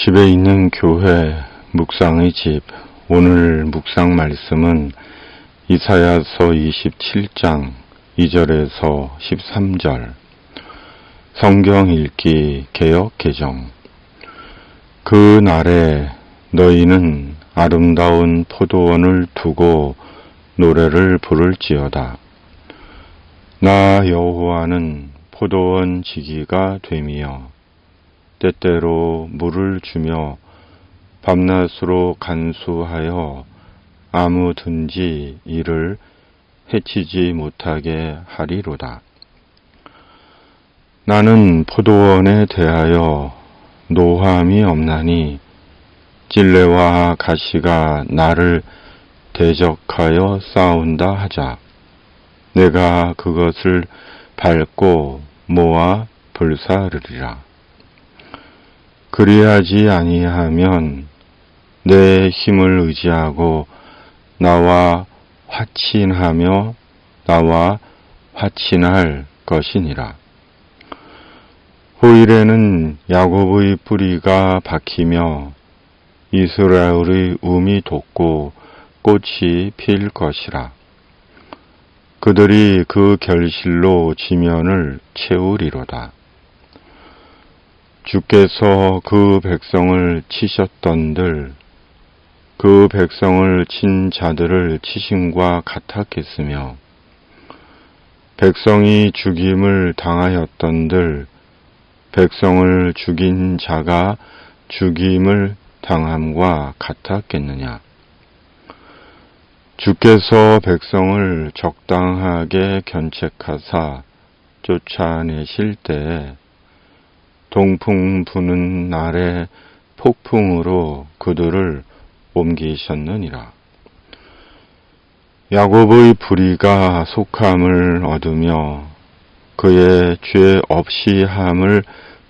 집에 있는 교회 묵상의 집. 오늘 묵상 말씀은 이사야서 27장 2절에서 13절. 성경 읽기 개역 개정. 그 날에 너희는 아름다운 포도원을 두고 노래를 부를지어다. 나 여호와는 포도원 지기가 되며 때때로 물을 주며 밤낮으로 간수하여 아무든지 이를 해치지 못하게 하리로다. 나는 포도원에 대하여 노함이 없나니 찔레와 가시가 나를 대적하여 싸운다 하자. 내가 그것을 밟고 모아 불사르리라. 그리하지 아니하면 내 힘을 의지하고 나와 화친하며 나와 화친할 것이니라. 후일에는 야곱의 뿌리가 박히며 이스라엘의 움이 돋고 꽃이 필 것이라. 그들이 그 결실로 지면을 채우리로다. 주께서 그 백성을 치셨던들 그 백성을 친 자들을 치심과 같았겠으며 백성이 죽임을 당하였던들 백성을 죽인 자가 죽임을 당함과 같았겠느냐. 주께서 백성을 적당하게 견책하사 쫓아내실 때에 동풍 부는 날에 폭풍으로 그들을 옮기셨느니라. 야곱의 불의가 속함을 얻으며 그의 죄 없이 함을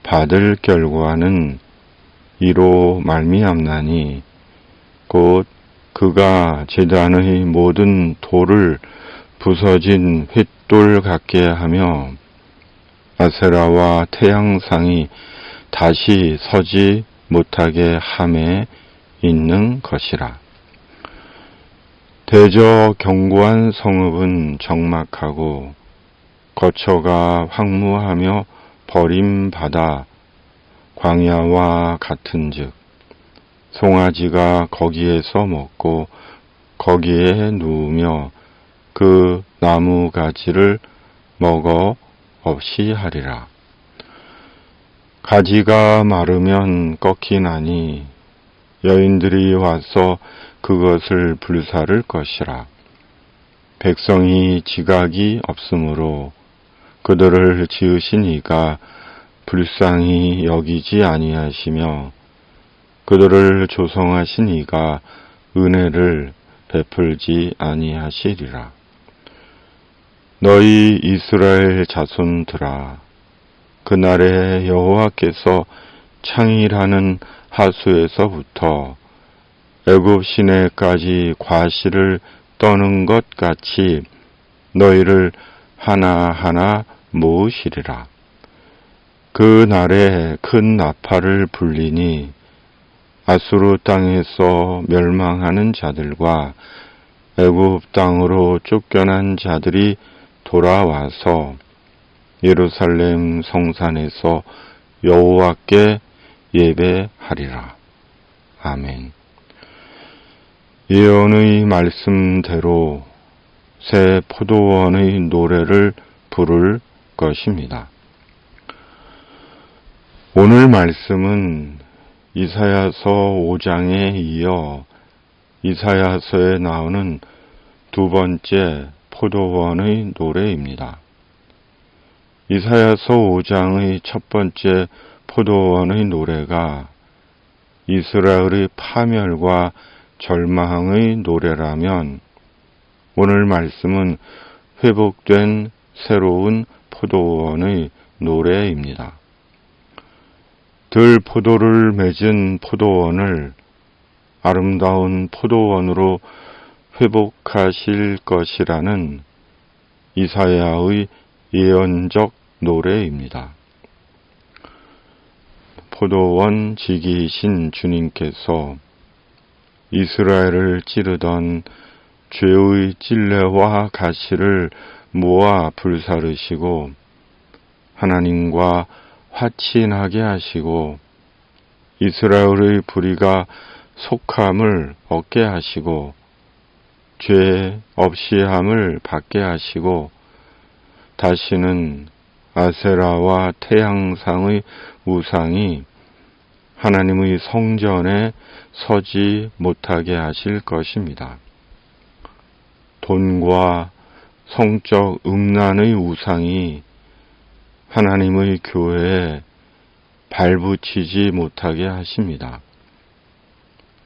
받을 결과는 이로 말미암나니 곧 그가 제단의 모든 돌을 부서진 횃돌 같게 하며 아세라와 태양상이 다시 서지 못하게 함에 있는 것이라. 대저 견고한 성읍은 적막하고 거처가 황무하며 버림받아 광야와 같은즉 송아지가 거기에서 먹고 거기에 누우며 그 나무 가지를 먹어 없이 하리라. 가지가 마르면 꺾이나니 여인들이 와서 그것을 불사를 것이라. 백성이 지각이 없으므로 그들을 지으신 이가 불쌍히 여기지 아니하시며 그들을 조성하신 이가 은혜를 베풀지 아니하시리라. 너희 이스라엘 자손들아, 그날에 여호와께서 창일하는 하수에서부터 애굽 시내까지 과실을 떠는 것 같이 너희를 하나하나 모으시리라. 그 날에 큰 나팔을 불리니 아수르 땅에서 멸망하는 자들과 애굽 땅으로 쫓겨난 자들이 돌아와서 예루살렘 성산에서 여호와께 예배하리라. 아멘. 예언의 말씀대로 새 포도원의 노래를 부를 것입니다. 오늘 말씀은 이사야서 5장에 이어 이사야서에 나오는 두 번째 포도원의 노래입니다. 이사야서 5장의 첫 번째 포도원의 노래가 이스라엘의 파멸과 절망의 노래라면 오늘 말씀은 회복된 새로운 포도원의 노래입니다. 들 포도를 맺은 포도원을 아름다운 포도원으로 회복하실 것이라는 이사야의 예언적 노래입니다. 포도원 지기이신 주님께서 이스라엘을 찌르던 죄의 찔레와 가시를 모아 불사르시고 하나님과 화친하게 하시고 이스라엘의 불의가 속함을 얻게 하시고 죄 없이함을 받게 하시고 다시는 아세라와 태양상의 우상이 하나님의 성전에 서지 못하게 하실 것입니다. 돈과 성적 음란의 우상이 하나님의 교회에 발붙이지 못하게 하십니다.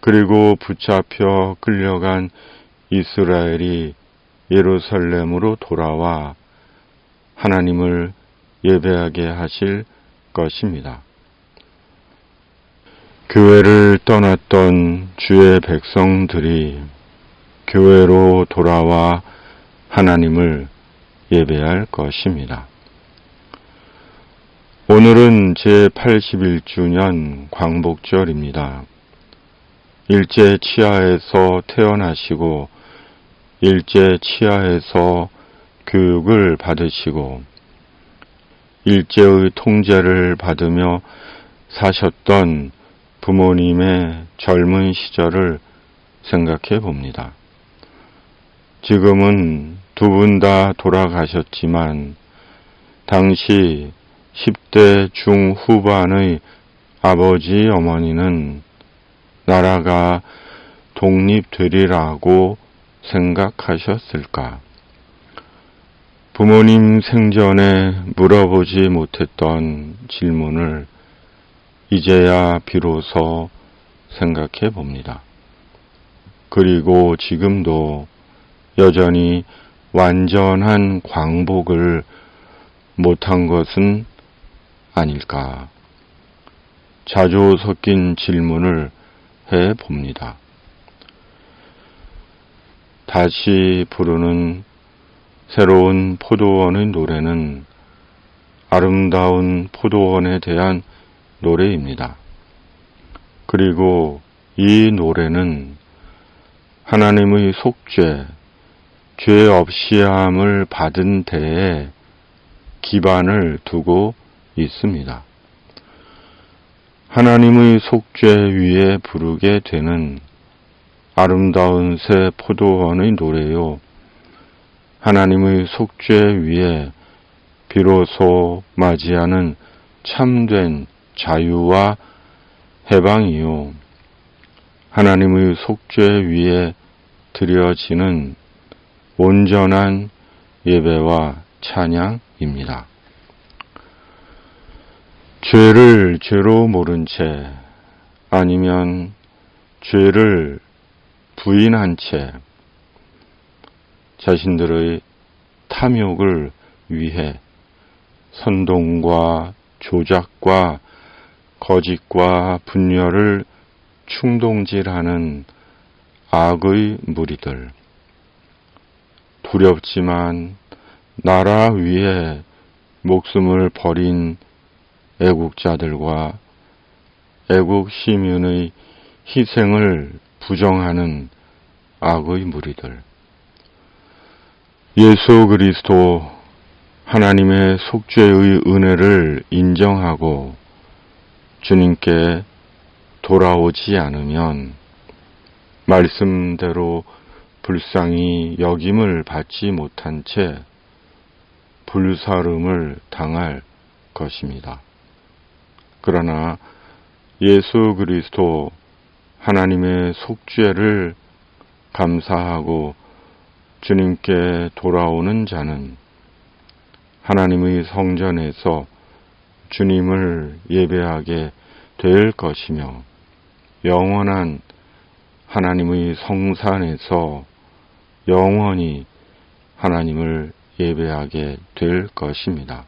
그리고 붙잡혀 끌려간 이스라엘이 예루살렘으로 돌아와 하나님을 예배하게 하실 것입니다. 교회를 떠났던 주의 백성들이 교회로 돌아와 하나님을 예배할 것입니다. 오늘은 제81주년 광복절입니다. 일제 치하에서 태어나시고 일제 치하에서 교육을 받으시고 일제의 통제를 받으며 사셨던 부모님의 젊은 시절을 생각해 봅니다. 지금은 두 분 다 돌아가셨지만 당시 10대 중후반의 아버지 어머니는 나라가 독립되리라고 생각하셨을까? 부모님 생전에 물어보지 못했던 질문을 이제야 비로소 생각해 봅니다. 그리고 지금도 여전히 완전한 광복을 못한 것은 아닐까? 자주 섞인 질문을 해 봅니다. 다시 부르는 새로운 포도원의 노래는 아름다운 포도원에 대한 노래입니다. 그리고 이 노래는 하나님의 속죄, 죄 없이함을 받은 데에 기반을 두고 있습니다. 하나님의 속죄 위에 부르게 되는 아름다운 새 포도원의 노래요. 하나님의 속죄 위에 비로소 맞이하는 참된 자유와 해방이요. 하나님의 속죄 위에 드려지는 온전한 예배와 찬양입니다. 죄를 죄로 모른 채 아니면 죄를 부인한 채 자신들의 탐욕을 위해 선동과 조작과 거짓과 분열을 충동질하는 악의 무리들, 두렵지만 나라 위에 목숨을 버린 애국자들과 애국 시민의 희생을 부정하는 악의 무리들, 예수 그리스도 하나님의 속죄의 은혜를 인정하고 주님께 돌아오지 않으면 말씀대로 불쌍히 여김을 받지 못한 채 불사름을 당할 것입니다. 그러나 예수 그리스도 하나님의 속죄를 감사하고 주님께 돌아오는 자는 하나님의 성전에서 주님을 예배하게 될 것이며 영원한 하나님의 성산에서 영원히 하나님을 예배하게 될 것입니다.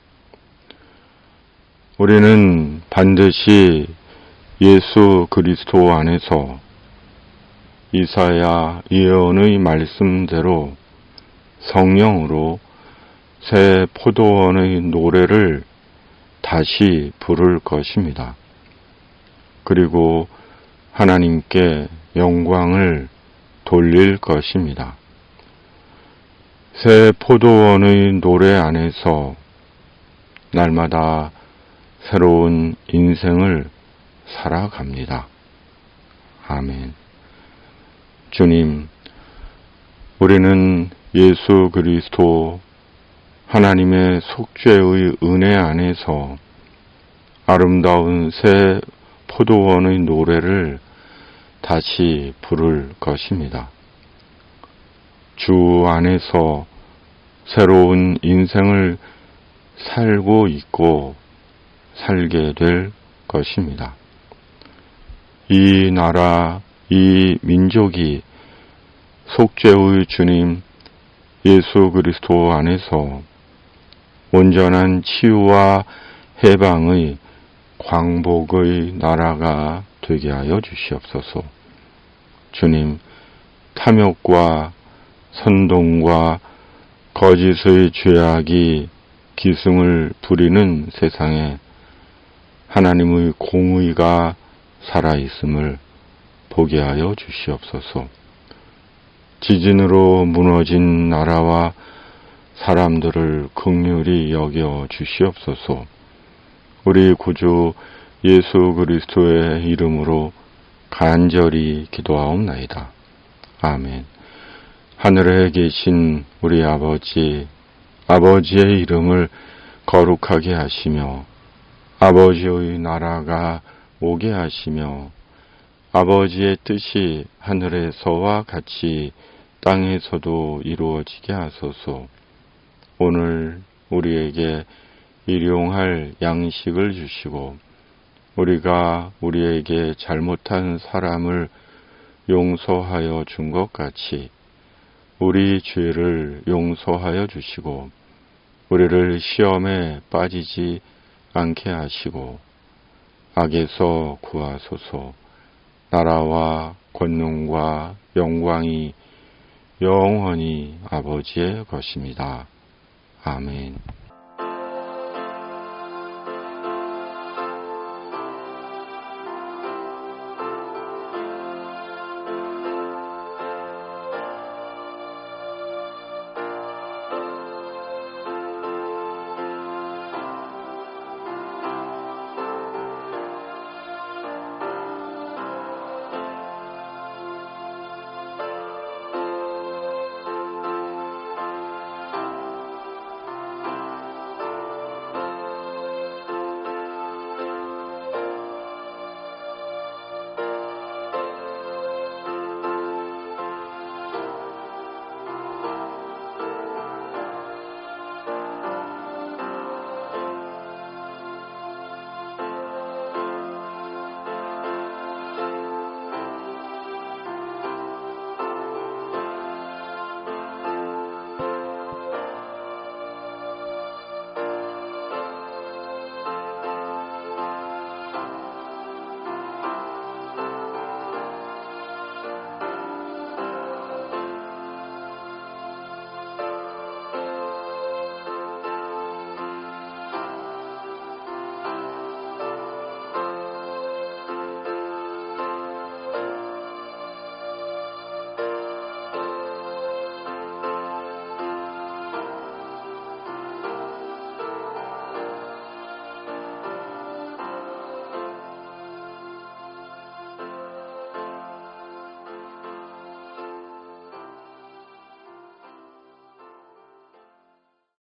우리는 반드시 예수 그리스도 안에서 이사야 예언의 말씀대로 성령으로 새 포도원의 노래를 다시 부를 것입니다. 그리고 하나님께 영광을 돌릴 것입니다. 새 포도원의 노래 안에서 날마다 새로운 인생을 살아갑니다. 아멘. 주님, 우리는 예수 그리스도 하나님의 속죄의 은혜 안에서 아름다운 새 포도원의 노래를 다시 부를 것입니다. 주 안에서 새로운 인생을 살고 있고 살게 될 것입니다. 이 나라, 이 민족이 속죄의 주님 예수 그리스도 안에서 온전한 치유와 해방의 광복의 나라가 되게 하여 주시옵소서. 주님, 탐욕과 선동과 거짓의 죄악이 기승을 부리는 세상에 하나님의 공의가 살아있음을 보게 하여 주시옵소서. 지진으로 무너진 나라와 사람들을 긍휼히 여겨 주시옵소서. 우리 구주 예수 그리스도의 이름으로 간절히 기도하옵나이다. 아멘. 하늘에 계신 우리 아버지, 아버지의 이름을 거룩하게 하시며 아버지의 나라가 오게 하시며 아버지의 뜻이 하늘에서와 같이 땅에서도 이루어지게 하소서. 오늘 우리에게 일용할 양식을 주시고 우리가 우리에게 잘못한 사람을 용서하여 준 것 같이 우리 죄를 용서하여 주시고 우리를 시험에 빠지지 않게 하시고 악에서 구하소서. 나라와 권능과 영광이 영원히 아버지의 것입니다. 아멘.